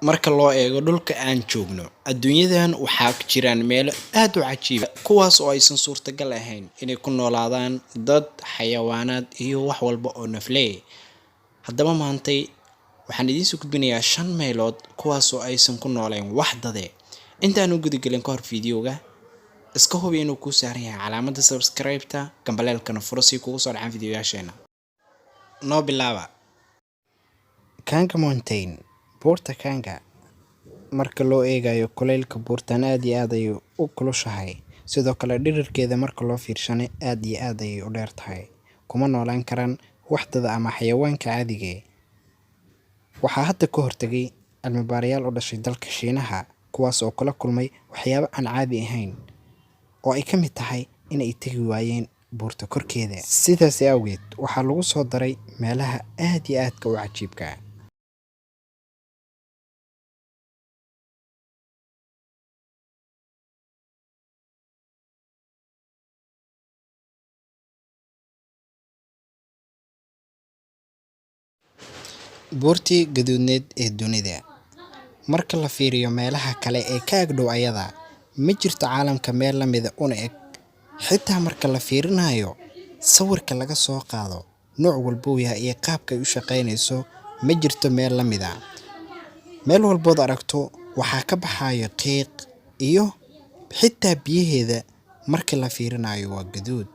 marka loo eego dhulka aan joogno adduunyadan waxaa jiraan meelo aad u cajiib kuwaas oo aysan suurtagal ahayn inay ku noolaadaan dad xayawaanaad iyo wax walba oo nafley haddaba maantay waxaan idiin soo gudbinayaa 5 meelood kuwaas oo aysan ku nooleen wax dade intaan u gudagelin ka hor fiidiyoga iska hubi inuu ku saaran yahay calaamadda subscribe-ta gambaleelkana furo si kugu soo dhacaan fiidiyoyaasheena noo bilaaba Kanga Mountain buurta Kanga marka loo eegayo kuleylka buurtan aad iyo aad ayuu u kulushahay sidoo kale dhirirkeeda marka loo fiirshanay aad iyo aad ayay u dheer tahay kuma noolaan karaan waxdada ama xayawaanka caadiga ah waxaa hadda ka hortagay cilmi-baarayaal u dhashay dalka Shiinaha kuwaas oo kala kulmay waxyaabo aan caadi ahayn oo ay ka mid tahay inay tagi waayeen buurta korkeeda sidaas awgeed waxaa lagu soo daray meelaha aad iyo aadka u cajiibka ah buurtii gaduudneed ee dunida marka la fiiriyo meelaha kale ee ka agdhow ayada ma jirto caalamka meel la mid ah una eg xitaa marka la fiirinayo sawirka laga soo qaado nooc walba uu yahay iyo qaabka ay u shaqeynayso ma jirto meel la mid ah meel walbood aragto waxaa ka baxayo qiiq iyo xitaa biyaheeda marka la fiirinayo waa gaduud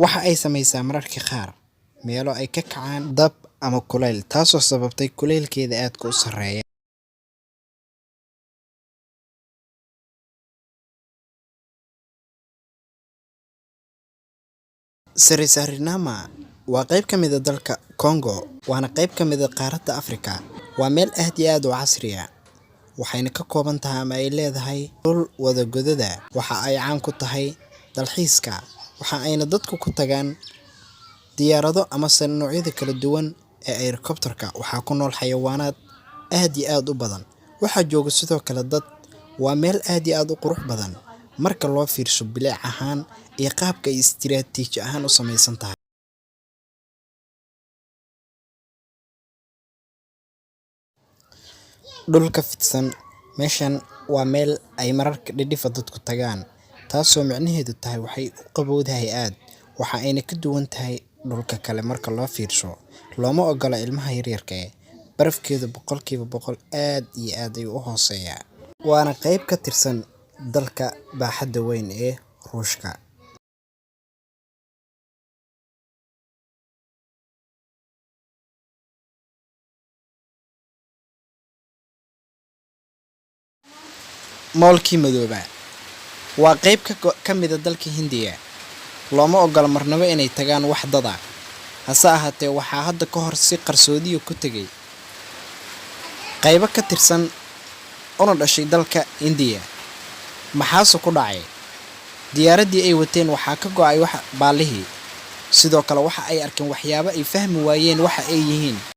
waxa ay samaysaa mararka qaar meelo ay ka kacaan dab ama kuleyl taasoo sababtay kuleylkeeda aadka u sareeya Sarisarinama waa qayb ka mid ah dalka Congo waana qayb ka mid ah qaaradda Afrika waa meel aad iyo aad u casri ah waxayna ka kooban tahay ama ay leedahay dhul wada godada waxa ay caan ku tahay dalxiiska waxa ayna dadku ku tagaan diyaarado ama noocyada kala duwan ee helicopter-ka waxaa ku nool xayawaanaad aad iyo aad u badan waxa jooga sidoo kale dad waa meel aad iyo aad u qurux badan marka loo fiirsho bilic ahaan iyo qaabka ay istiraatiiji ahaan u samaysan tahay dhulka fidsan meeshan waa meel ay mararka dhidhifa dadku tagaan taasoo micnaheedu tahay waxay u qabowdahay aad waxa ayna ka duwan tahay dhulka kale marka loo fiirsho looma ogola ilmaha yaryarka ah barafkeedu 100% aad iyo aad ayuu u hooseeyaa waana qayb ka tirsan dalka baaxadda weyn ee Ruushka moolkii madooba waa qayb ka mid ah dalka Hindiya looma ogola marnaba inay tagaan wax dad ah hase ahaatee waxaa hadda ka hor si qarsoodiyo ku tagay qayb ka tirsan oo dhashay dalka Hindiya maxaa ku dhacay diyaaradii ay wateen waxaa ka go'ay wax baalihii sidoo kale waxa ay arkeen waxyaabo ay fahmi waayeen waxa ay yihiin